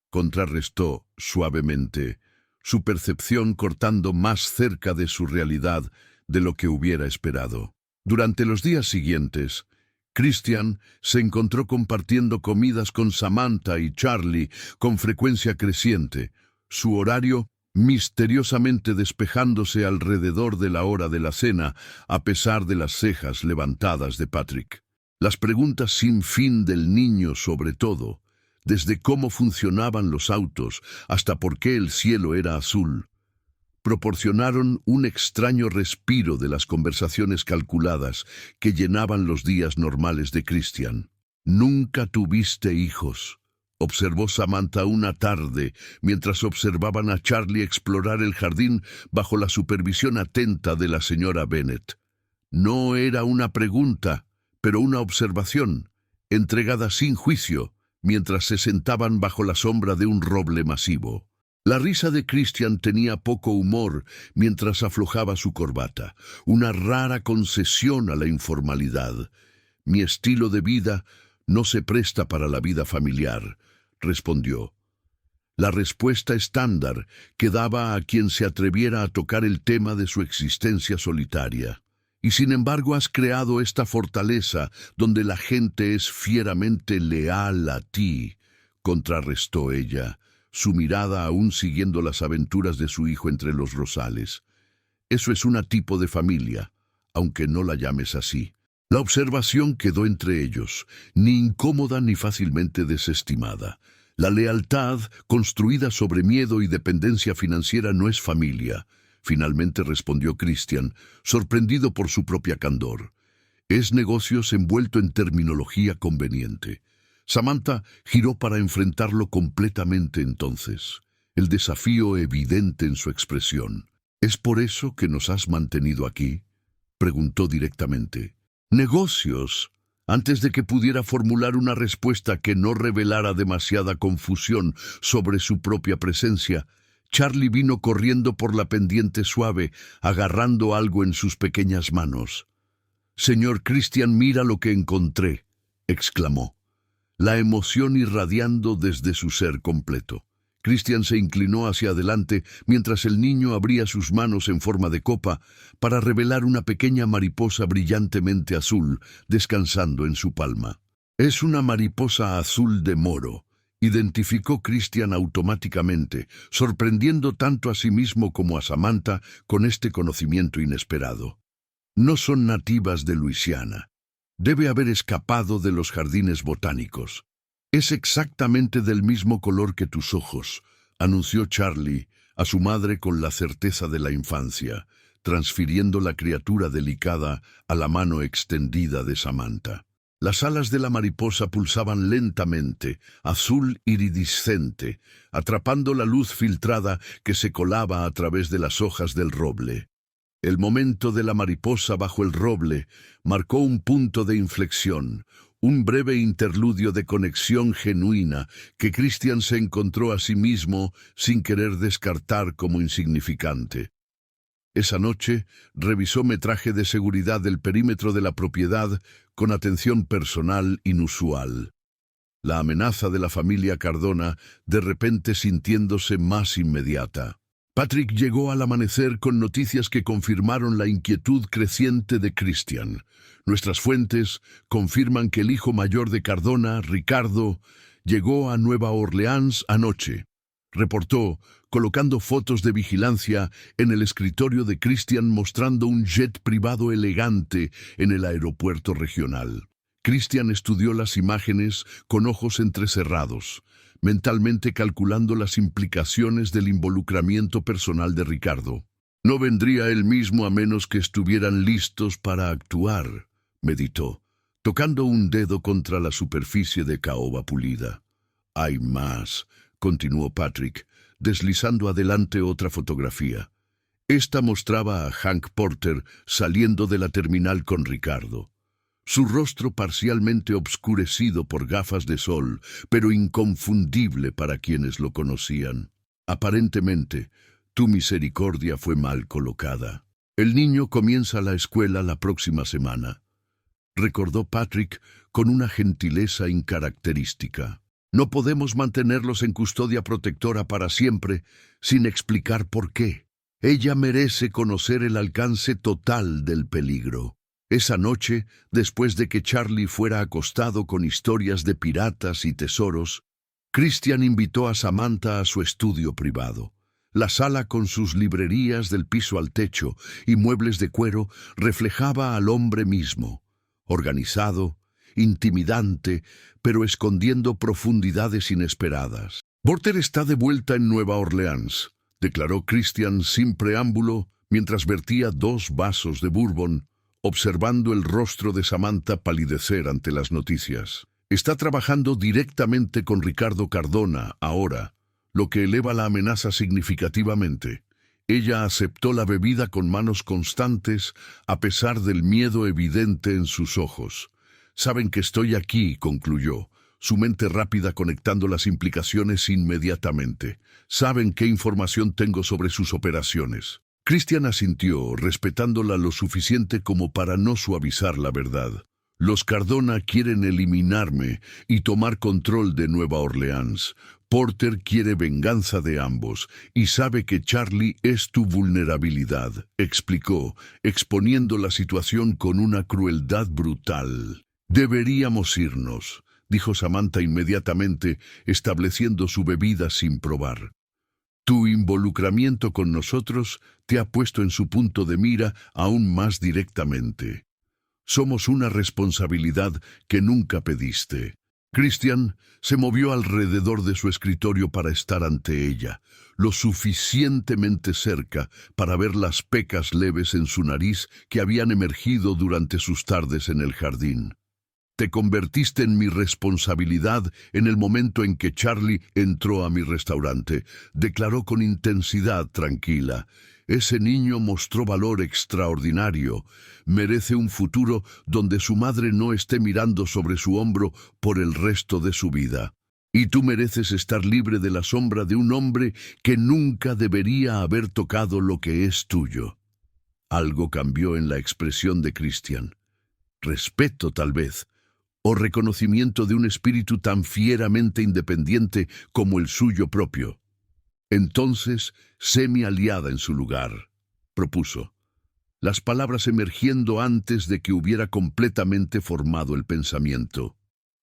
contrarrestó suavemente, su percepción cortando más cerca de su realidad de lo que hubiera esperado. Durante los días siguientes, Christian se encontró compartiendo comidas con Samantha y Charlie con frecuencia creciente, su horario misteriosamente despejándose alrededor de la hora de la cena, a pesar de las cejas levantadas de Patrick. Las preguntas sin fin del niño sobre todo, desde cómo funcionaban los autos hasta por qué el cielo era azul, proporcionaron un extraño respiro de las conversaciones calculadas que llenaban los días normales de Christian. «Nunca tuviste hijos», observó Samantha una tarde mientras observaban a Charlie explorar el jardín bajo la supervisión atenta de la señora Bennet. No era una pregunta, pero una observación, entregada sin juicio, mientras se sentaban bajo la sombra de un roble masivo. La risa de Christian tenía poco humor mientras aflojaba su corbata, una rara concesión a la informalidad. «Mi estilo de vida no se presta para la vida familiar», respondió. La respuesta estándar que daba a quien se atreviera a tocar el tema de su existencia solitaria. «Y sin embargo has creado esta fortaleza donde la gente es fieramente leal a ti», contrarrestó ella, su mirada aún siguiendo las aventuras de su hijo entre los rosales. «Eso es un tipo de familia, aunque no la llames así». La observación quedó entre ellos, ni incómoda ni fácilmente desestimada. La lealtad, construida sobre miedo y dependencia financiera, no es familia, finalmente respondió Christian, sorprendido por su propia candor. Es negocios envuelto en terminología conveniente. Samantha giró para enfrentarlo completamente entonces, el desafío evidente en su expresión. «¿Es por eso que nos has mantenido aquí?», preguntó directamente. «Negocios». Antes de que pudiera formular una respuesta que no revelara demasiada confusión sobre su propia presencia, Charlie vino corriendo por la pendiente suave, agarrando algo en sus pequeñas manos. «Señor Christian, mira lo que encontré», exclamó, la emoción irradiando desde su ser completo. Christian se inclinó hacia adelante mientras el niño abría sus manos en forma de copa para revelar una pequeña mariposa brillantemente azul descansando en su palma. «Es una mariposa azul de moro», identificó Christian automáticamente, sorprendiendo tanto a sí mismo como a Samantha con este conocimiento inesperado. «No son nativas de Luisiana». Debe haber escapado de los jardines botánicos. Es exactamente del mismo color que tus ojos, anunció Charlie a su madre con la certeza de la infancia, transfiriendo la criatura delicada a la mano extendida de Samantha. Las alas de la mariposa pulsaban lentamente, azul iridiscente, atrapando la luz filtrada que se colaba a través de las hojas del roble. El momento de la mariposa bajo el roble marcó un punto de inflexión, un breve interludio de conexión genuina que Christian se encontró a sí mismo sin querer descartar como insignificante. Esa noche revisó metraje de seguridad del perímetro de la propiedad con atención personal inusual. La amenaza de la familia Cardona de repente sintiéndose más inmediata. Patrick llegó al amanecer con noticias que confirmaron la inquietud creciente de Christian. Nuestras fuentes confirman que el hijo mayor de Cardona, Ricardo, llegó a Nueva Orleans anoche. Reportó, colocando fotos de vigilancia en el escritorio de Christian mostrando un jet privado elegante en el aeropuerto regional. Christian estudió las imágenes con ojos entrecerrados, mentalmente calculando las implicaciones del involucramiento personal de Ricardo. No vendría él mismo a menos que estuvieran listos para actuar, meditó, tocando un dedo contra la superficie de caoba pulida. Hay más, continuó Patrick, deslizando adelante otra fotografía. Esta mostraba a Hank Porter saliendo de la terminal con Ricardo. Su rostro parcialmente obscurecido por gafas de sol, pero inconfundible para quienes lo conocían. Aparentemente, tu misericordia fue mal colocada. El niño comienza la escuela la próxima semana, recordó Patrick con una gentileza incaracterística. No podemos mantenerlos en custodia protectora para siempre sin explicar por qué. Ella merece conocer el alcance total del peligro. Esa noche, después de que Charlie fuera acostado con historias de piratas y tesoros, Christian invitó a Samantha a su estudio privado. La sala con sus librerías del piso al techo y muebles de cuero reflejaba al hombre mismo, organizado, intimidante, pero escondiendo profundidades inesperadas. Porter está de vuelta en Nueva Orleans, declaró Christian sin preámbulo mientras vertía 2 vasos de bourbon, observando el rostro de Samantha palidecer ante las noticias. Está trabajando directamente con Ricardo Cardona ahora, lo que eleva la amenaza significativamente. Ella aceptó la bebida con manos constantes a pesar del miedo evidente en sus ojos. Saben que estoy aquí, concluyó, su mente rápida conectando las implicaciones inmediatamente. Saben qué información tengo sobre sus operaciones. Christian asintió, respetándola lo suficiente como para no suavizar la verdad. Los Cardona quieren eliminarme y tomar control de Nueva Orleans. Porter quiere venganza de ambos y sabe que Charlie es tu vulnerabilidad, explicó, exponiendo la situación con una crueldad brutal. Deberíamos irnos, dijo Samantha inmediatamente, estableciendo su bebida sin probar. Tu involucramiento con nosotros te ha puesto en su punto de mira aún más directamente. Somos una responsabilidad que nunca pediste. Christian se movió alrededor de su escritorio para estar ante ella, lo suficientemente cerca para ver las pecas leves en su nariz que habían emergido durante sus tardes en el jardín. Te convertiste en mi responsabilidad en el momento en que Charlie entró a mi restaurante, declaró con intensidad tranquila. Ese niño mostró valor extraordinario. Merece un futuro donde su madre no esté mirando sobre su hombro por el resto de su vida. Y tú mereces estar libre de la sombra de un hombre que nunca debería haber tocado lo que es tuyo. Algo cambió en la expresión de Christian. Respeto, tal vez, o reconocimiento de un espíritu tan fieramente independiente como el suyo propio. Entonces, sé mi aliada en su lugar, propuso, las palabras emergiendo antes de que hubiera completamente formado el pensamiento.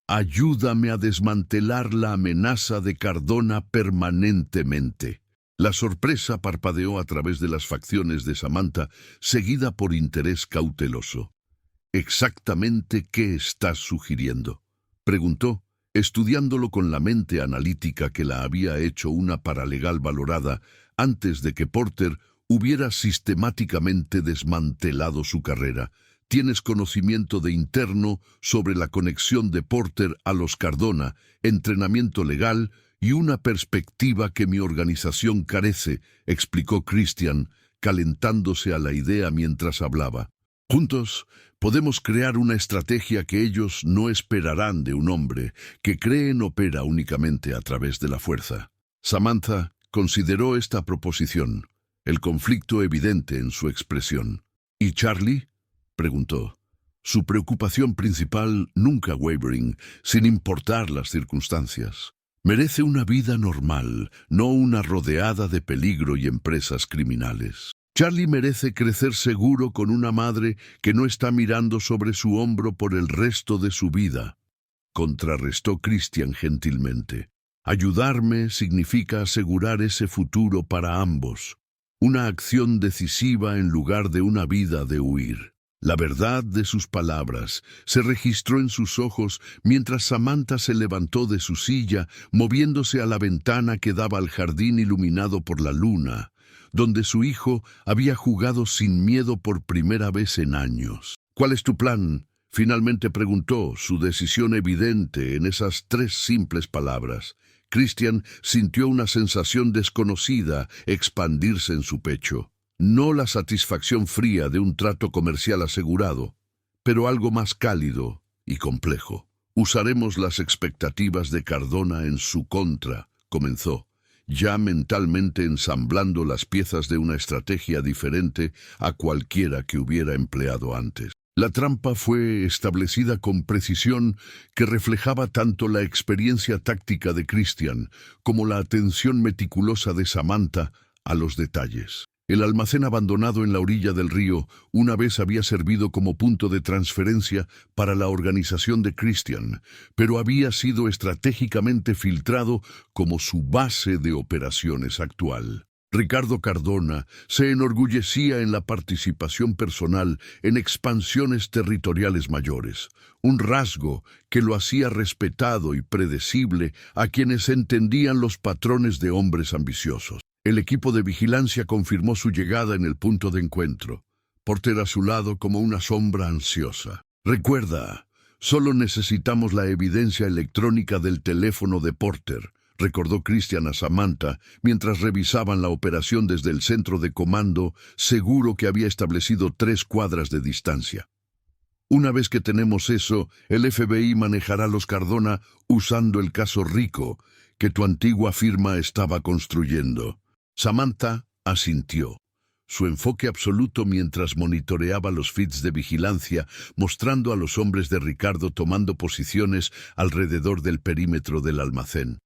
Ayúdame a desmantelar la amenaza de Cardona permanentemente. La sorpresa parpadeó a través de las facciones de Samantha, seguida por interés cauteloso. ¿Exactamente qué estás sugiriendo?, preguntó, estudiándolo con la mente analítica que la había hecho una paralegal valorada antes de que Porter hubiera sistemáticamente desmantelado su carrera. Tienes conocimiento de interno sobre la conexión de Porter a los Cardona, entrenamiento legal y una perspectiva que mi organización carece, explicó Christian, calentándose a la idea mientras hablaba. Juntos podemos crear una estrategia que ellos no esperarán de un hombre que creen opera únicamente a través de la fuerza. Samantha consideró esta proposición, el conflicto evidente en su expresión. ¿Y Charlie?, preguntó. Su preocupación principal, nunca wavering, sin importar las circunstancias. Merece una vida normal, no una rodeada de peligro y empresas criminales. Charlie merece crecer seguro con una madre que no está mirando sobre su hombro por el resto de su vida, contrarrestó Christian gentilmente. Ayudarme significa asegurar ese futuro para ambos, una acción decisiva en lugar de una vida de huir. La verdad de sus palabras se registró en sus ojos mientras Samantha se levantó de su silla, moviéndose a la ventana que daba al jardín iluminado por la luna, donde su hijo había jugado sin miedo por primera vez en años. ¿Cuál es tu plan?, finalmente preguntó, su decisión evidente en esas 3 simples palabras. Christian sintió una sensación desconocida expandirse en su pecho. No la satisfacción fría de un trato comercial asegurado, pero algo más cálido y complejo. Usaremos las expectativas de Cardona en su contra, comenzó, ya mentalmente ensamblando las piezas de una estrategia diferente a cualquiera que hubiera empleado antes. La trampa fue establecida con precisión que reflejaba tanto la experiencia táctica de Christian como la atención meticulosa de Samantha a los detalles. El almacén abandonado en la orilla del río una vez había servido como punto de transferencia para la organización de Christian, pero había sido estratégicamente filtrado como su base de operaciones actual. Ricardo Cardona se enorgullecía en la participación personal en expansiones territoriales mayores, un rasgo que lo hacía respetado y predecible a quienes entendían los patrones de hombres ambiciosos. El equipo de vigilancia confirmó su llegada en el punto de encuentro, Porter a su lado como una sombra ansiosa. «Recuerda, solo necesitamos la evidencia electrónica del teléfono de Porter», recordó Christian a Samantha mientras revisaban la operación desde el centro de comando, seguro que había establecido 3 cuadras de distancia. «Una vez que tenemos eso, el FBI manejará los Cardona usando el caso Rico que tu antigua firma estaba construyendo». Samantha asintió, su enfoque absoluto mientras monitoreaba los feeds de vigilancia, mostrando a los hombres de Ricardo tomando posiciones alrededor del perímetro del almacén.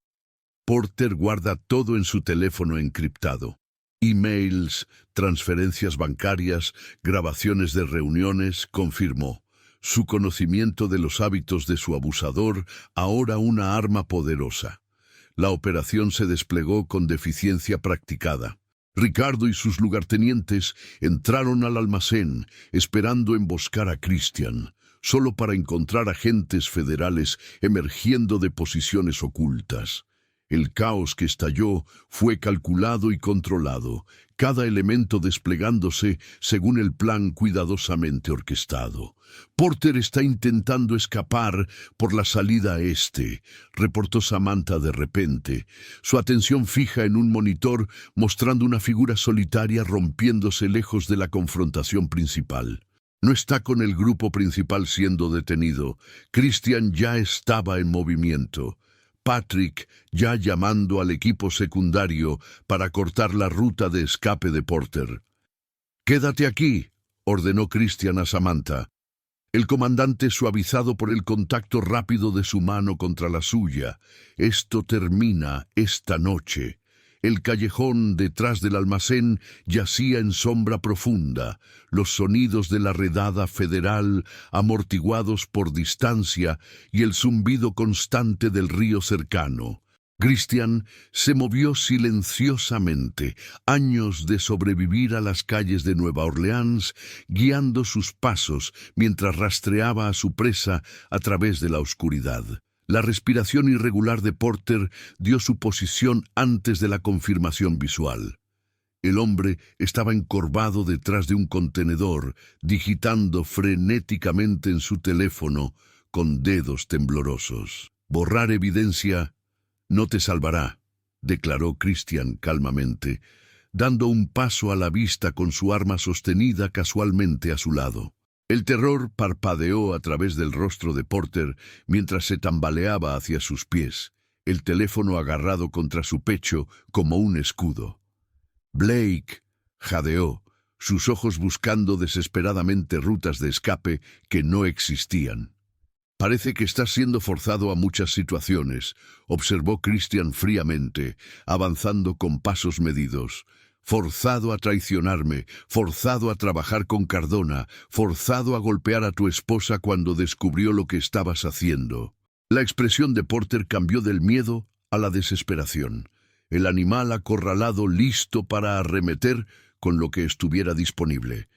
Porter guarda todo en su teléfono encriptado. Emails, transferencias bancarias, grabaciones de reuniones, confirmó. Su conocimiento de los hábitos de su abusador, ahora una arma poderosa. La operación se desplegó con deficiencia practicada. Ricardo y sus lugartenientes entraron al almacén, esperando emboscar a Christian, solo para encontrar agentes federales emergiendo de posiciones ocultas. El caos que estalló fue calculado y controlado, cada elemento desplegándose según el plan cuidadosamente orquestado. «Porter está intentando escapar por la salida este», reportó Samantha de repente, su atención fija en un monitor mostrando una figura solitaria rompiéndose lejos de la confrontación principal. No está con el grupo principal siendo detenido. Christian ya estaba en movimiento. Patrick ya llamando al equipo secundario para cortar la ruta de escape de Porter. «Quédate aquí», ordenó Christian a Samantha. El comandante suavizado por el contacto rápido de su mano contra la suya. «Esto termina esta noche». El callejón detrás del almacén yacía en sombra profunda, los sonidos de la redada federal amortiguados por distancia y el zumbido constante del río cercano. Christian se movió silenciosamente, años de sobrevivir a las calles de Nueva Orleans, guiando sus pasos mientras rastreaba a su presa a través de la oscuridad. La respiración irregular de Porter dio su posición antes de la confirmación visual. El hombre estaba encorvado detrás de un contenedor, digitando frenéticamente en su teléfono con dedos temblorosos. Borrar evidencia no te salvará, declaró Christian calmamente, dando un paso a la vista con su arma sostenida casualmente a su lado. El terror parpadeó a través del rostro de Porter mientras se tambaleaba hacia sus pies, el teléfono agarrado contra su pecho como un escudo. Blake, jadeó, sus ojos buscando desesperadamente rutas de escape que no existían. Parece que estás siendo forzado a muchas situaciones, observó Christian fríamente, avanzando con pasos medidos. Forzado a traicionarme, forzado a trabajar con Cardona, forzado a golpear a tu esposa cuando descubrió lo que estabas haciendo. La expresión de Porter cambió del miedo a la desesperación. El animal acorralado listo para arremeter con lo que estuviera disponible.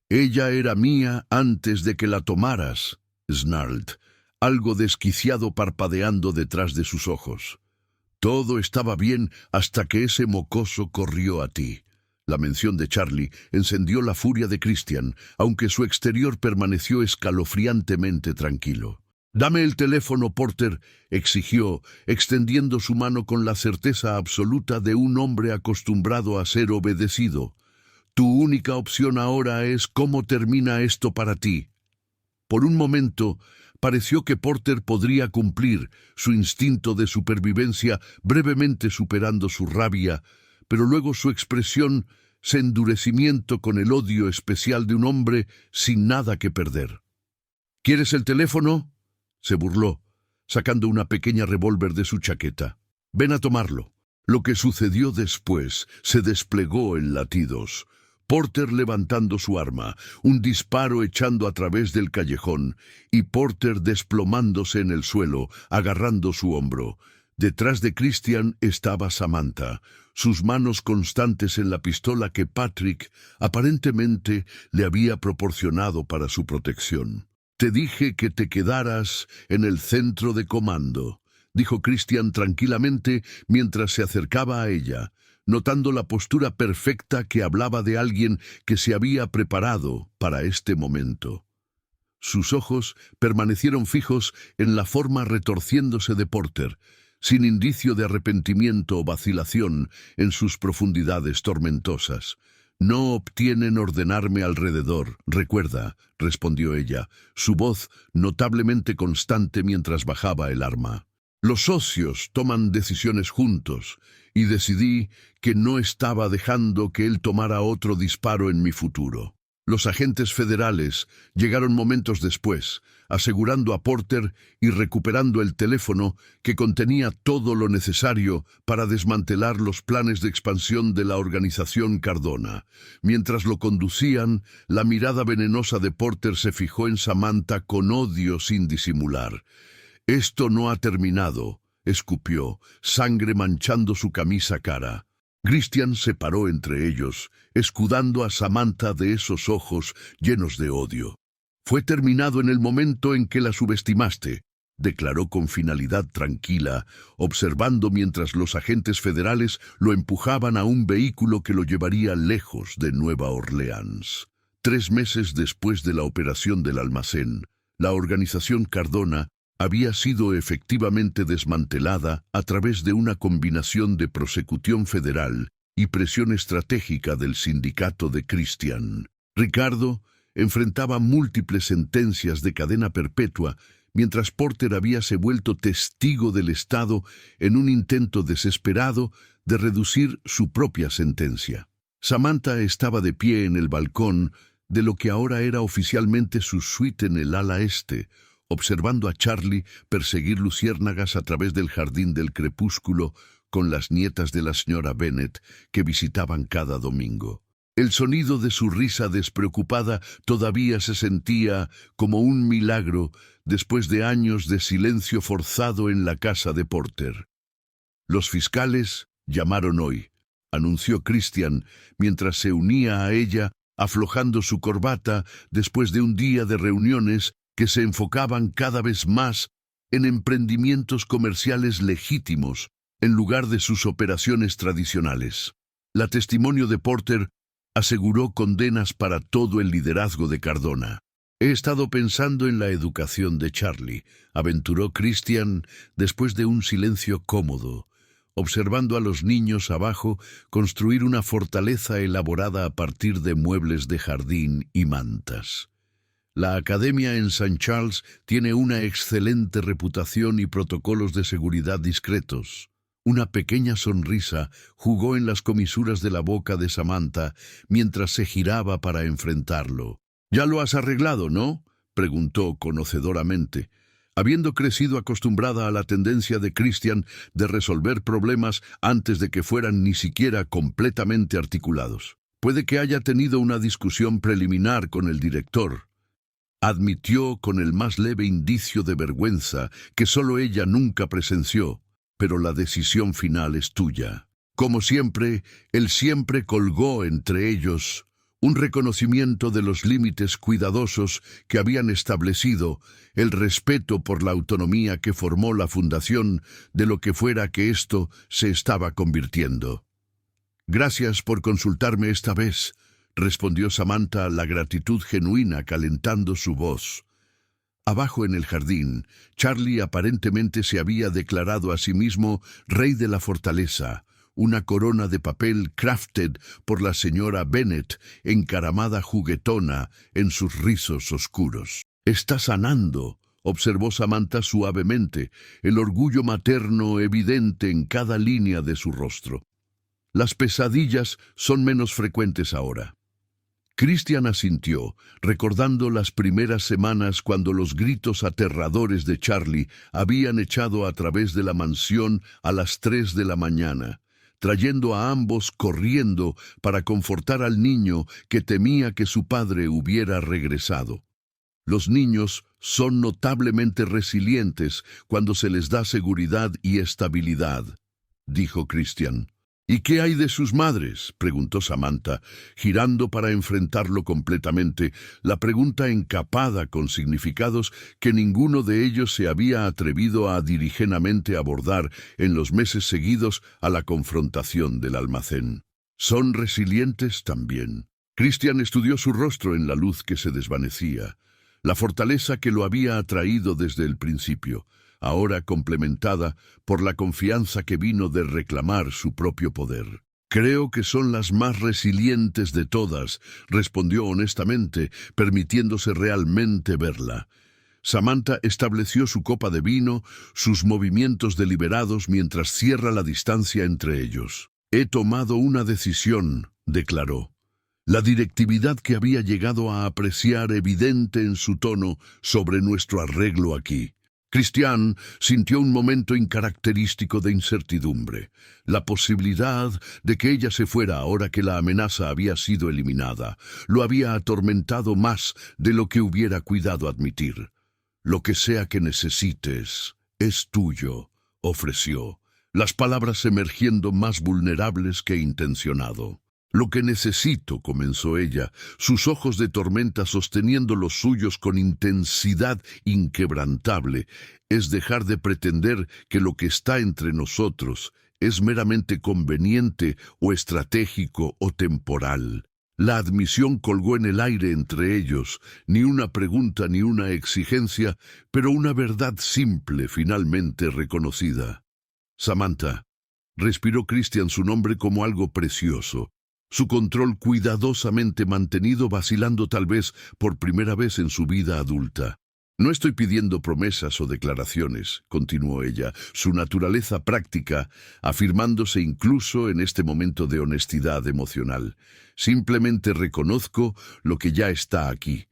Ella era mía antes de que la tomaras, snarled, algo desquiciado parpadeando detrás de sus ojos. Todo estaba bien hasta que ese mocoso corrió a ti. La mención de Charlie encendió la furia de Christian, aunque su exterior permaneció escalofriantemente tranquilo. «Dame el teléfono, Porter», exigió, extendiendo su mano con la certeza absoluta de un hombre acostumbrado a ser obedecido. «Tu única opción ahora es cómo termina esto para ti». Por un momento, pareció que Porter podría cumplir su instinto de supervivencia, brevemente superando su rabia, pero luego su expresión se endurecimiento con el odio especial de un hombre sin nada que perder. «¿Quieres el teléfono?», se burló, sacando una pequeña revólver de su chaqueta. «Ven a tomarlo». Lo que sucedió después se desplegó en latidos. Porter levantando su arma, un disparo echando a través del callejón, y Porter desplomándose en el suelo, agarrando su hombro. Detrás de Christian estaba Samantha, sus manos constantes en la pistola que Patrick aparentemente le había proporcionado para su protección. «Te dije que te quedaras en el centro de comando», dijo Christian tranquilamente mientras se acercaba a ella, notando la postura perfecta que hablaba de alguien que se había preparado para este momento. Sus ojos permanecieron fijos en la forma retorciéndose de Porter, sin indicio de arrepentimiento o vacilación en sus profundidades tormentosas. «No obtienen ordenarme alrededor, recuerda», respondió ella, su voz notablemente constante mientras bajaba el arma. «Los socios toman decisiones juntos, y decidí que no estaba dejando que él tomara otro disparo en mi futuro». Los agentes federales llegaron momentos después, asegurando a Porter y recuperando el teléfono que contenía todo lo necesario para desmantelar los planes de expansión de la organización Cardona. Mientras lo conducían, la mirada venenosa de Porter se fijó en Samantha con odio sin disimular. «Esto no ha terminado», escupió, sangre manchando su camisa cara. Christian se paró entre ellos, escudando a Samantha de esos ojos llenos de odio. «Fue terminado en el momento en que la subestimaste», declaró con finalidad tranquila, observando mientras los agentes federales lo empujaban a un vehículo que lo llevaría lejos de Nueva Orleans. 3 meses después de la operación del almacén, la organización Cardona había sido efectivamente desmantelada a través de una combinación de prosecución federal y presión estratégica del sindicato de Christian. Ricardo enfrentaba múltiples sentencias de cadena perpetua, mientras Porter habíase vuelto testigo del Estado en un intento desesperado de reducir su propia sentencia. Samantha estaba de pie en el balcón de lo que ahora era oficialmente su suite en el ala este, observando a Charlie perseguir luciérnagas a través del jardín del crepúsculo con las nietas de la señora Bennet que visitaban cada domingo. El sonido de su risa despreocupada todavía se sentía como un milagro después de años de silencio forzado en la casa de Porter. Los fiscales llamaron hoy, anunció Christian, mientras se unía a ella, aflojando su corbata después de un día de reuniones que se enfocaban cada vez más en emprendimientos comerciales legítimos en lugar de sus operaciones tradicionales. La testimonio de Porter aseguró condenas para todo el liderazgo de Cardona. He estado pensando en la educación de Charlie, aventuró Christian después de un silencio cómodo, observando a los niños abajo construir una fortaleza elaborada a partir de muebles de jardín y mantas. La academia en St. Charles tiene una excelente reputación y protocolos de seguridad discretos. Una pequeña sonrisa jugó en las comisuras de la boca de Samantha mientras se giraba para enfrentarlo. «¿Ya lo has arreglado, no?», preguntó conocedoramente. Habiendo crecido acostumbrada a la tendencia de Christian de resolver problemas antes de que fueran ni siquiera completamente articulados. «Puede que haya tenido una discusión preliminar con el director», admitió con el más leve indicio de vergüenza que solo ella nunca presenció. «Pero la decisión final es tuya». Como siempre, él siempre colgó entre ellos un reconocimiento de los límites cuidadosos que habían establecido, el respeto por la autonomía que formó la fundación de lo que fuera que esto se estaba convirtiendo. «Gracias por consultarme esta vez», respondió Samantha, la gratitud genuina calentando su voz. Abajo en el jardín, Charlie aparentemente se había declarado a sí mismo rey de la fortaleza, una corona de papel crafted por la señora Bennet, encaramada juguetona en sus rizos oscuros. «Está sanando», observó Samantha suavemente, el orgullo materno evidente en cada línea de su rostro. «Las pesadillas son menos frecuentes ahora». Christian asintió, recordando las primeras semanas cuando los gritos aterradores de Charlie habían echado a través de la mansión a las 3 de la mañana, trayendo a ambos corriendo para confortar al niño que temía que su padre hubiera regresado. «Los niños son notablemente resilientes cuando se les da seguridad y estabilidad», dijo Christian. «¿Y qué hay de sus madres?», preguntó Samantha, girando para enfrentarlo completamente, la pregunta encapada con significados que ninguno de ellos se había atrevido a diligentemente abordar en los meses seguidos a la confrontación del almacén. «Son resilientes también». Christian estudió su rostro en la luz que se desvanecía, la fortaleza que lo había atraído desde el principio, ahora complementada por la confianza que vino de reclamar su propio poder. «Creo que son las más resilientes de todas», respondió honestamente, permitiéndose realmente verla. Samantha estableció su copa de vino, sus movimientos deliberados mientras cierra la distancia entre ellos. «He tomado una decisión», declaró. La directividad que había llegado a apreciar evidente en su tono sobre nuestro arreglo aquí. Christian sintió un momento incaracterístico de incertidumbre. La posibilidad de que ella se fuera ahora que la amenaza había sido eliminada lo había atormentado más de lo que hubiera cuidado admitir. «Lo que sea que necesites es tuyo», ofreció, las palabras emergiendo más vulnerables que intencionado. «Lo que necesito», comenzó ella, sus ojos de tormenta sosteniendo los suyos con intensidad inquebrantable, «es dejar de pretender que lo que está entre nosotros es meramente conveniente o estratégico o temporal». La admisión colgó en el aire entre ellos, ni una pregunta ni una exigencia, pero una verdad simple finalmente reconocida. «Samantha», respiró Christian su nombre como algo precioso, su control cuidadosamente mantenido vacilando tal vez por primera vez en su vida adulta. «No estoy pidiendo promesas o declaraciones», continuó ella, su naturaleza práctica, afirmándose incluso en este momento de honestidad emocional. «Simplemente reconozco lo que ya está aquí,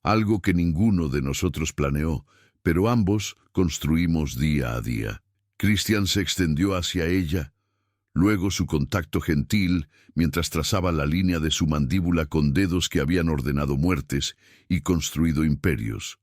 algo que ninguno de nosotros planeó, pero ambos construimos día a día». Christian se extendió hacia ella, luego su contacto gentil, mientras trazaba la línea de su mandíbula con dedos que habían ordenado muertes y construido imperios.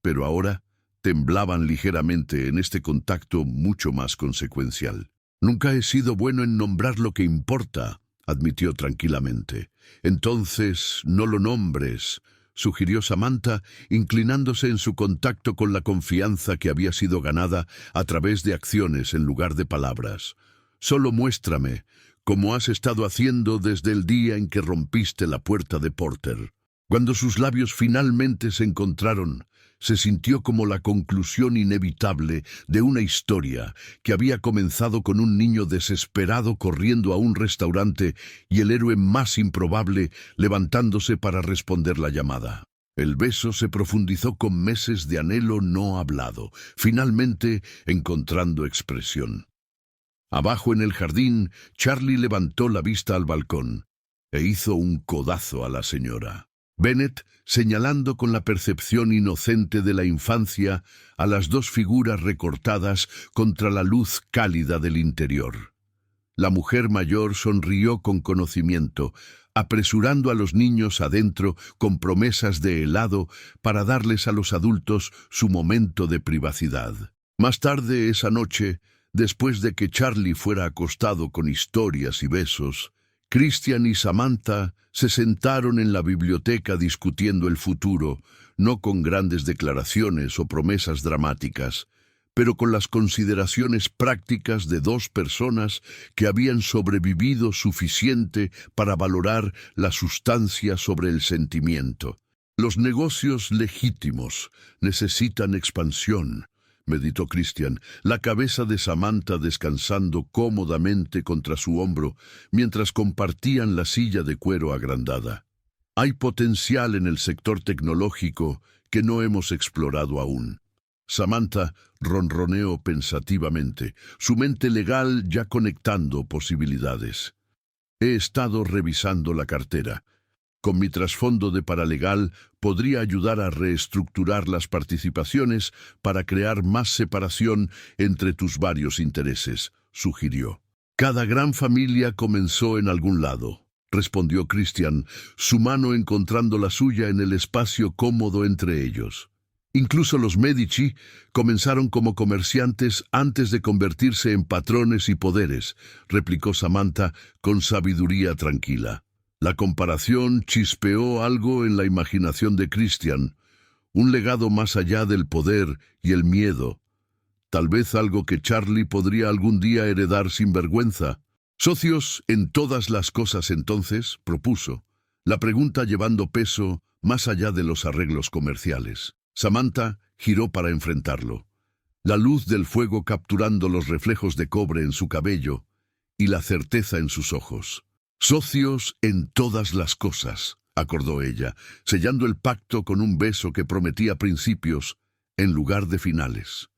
Pero ahora temblaban ligeramente en este contacto mucho más consecuencial. Nunca he sido bueno en nombrar lo que importa, admitió tranquilamente. Entonces, no lo nombres, sugirió Samantha, inclinándose en su contacto con la confianza que había sido ganada a través de acciones en lugar de palabras. Solo muéstrame, como has estado haciendo desde el día en que rompiste la puerta de Porter. Cuando sus labios finalmente se encontraron, se sintió como la conclusión inevitable de una historia que había comenzado con un niño desesperado corriendo a un restaurante y el héroe más improbable levantándose para responder la llamada. El beso se profundizó con meses de anhelo no hablado, finalmente encontrando expresión. Abajo en el jardín, Charlie levantó la vista al balcón e hizo un codazo a la señora Bennet, señalando con la percepción inocente de la infancia a las dos figuras recortadas contra la luz cálida del interior. La mujer mayor sonrió con conocimiento, apresurando a los niños adentro con promesas de helado para darles a los adultos su momento de privacidad. Más tarde esa noche, después de que Charlie fuera acostado con historias y besos, Christian y Samantha se sentaron en la biblioteca discutiendo el futuro, no con grandes declaraciones o promesas dramáticas, pero con las consideraciones prácticas de dos personas que habían sobrevivido suficiente para valorar la sustancia sobre el sentimiento. Los negocios legítimos necesitan expansión, meditó Christian, la cabeza de Samantha descansando cómodamente contra su hombro mientras compartían la silla de cuero agrandada. Hay potencial en el sector tecnológico que no hemos explorado aún. Samantha ronroneó pensativamente, su mente legal ya conectando posibilidades. He estado revisando la cartera. Con mi trasfondo de paralegal, podría ayudar a reestructurar las participaciones para crear más separación entre tus varios intereses, sugirió. Cada gran familia comenzó en algún lado, respondió Christian, su mano encontrando la suya en el espacio cómodo entre ellos. Incluso los Medici comenzaron como comerciantes antes de convertirse en patrones y poderes, replicó Samantha con sabiduría tranquila. La comparación chispeó algo en la imaginación de Christian, un legado más allá del poder y el miedo. Tal vez algo que Charlie podría algún día heredar sin vergüenza. ¿Socios en todas las cosas entonces?, propuso, la pregunta llevando peso más allá de los arreglos comerciales. Samantha giró para enfrentarlo, la luz del fuego capturando los reflejos de cobre en su cabello y la certeza en sus ojos. Socios en todas las cosas, acordó ella, sellando el pacto con un beso que prometía principios en lugar de finales.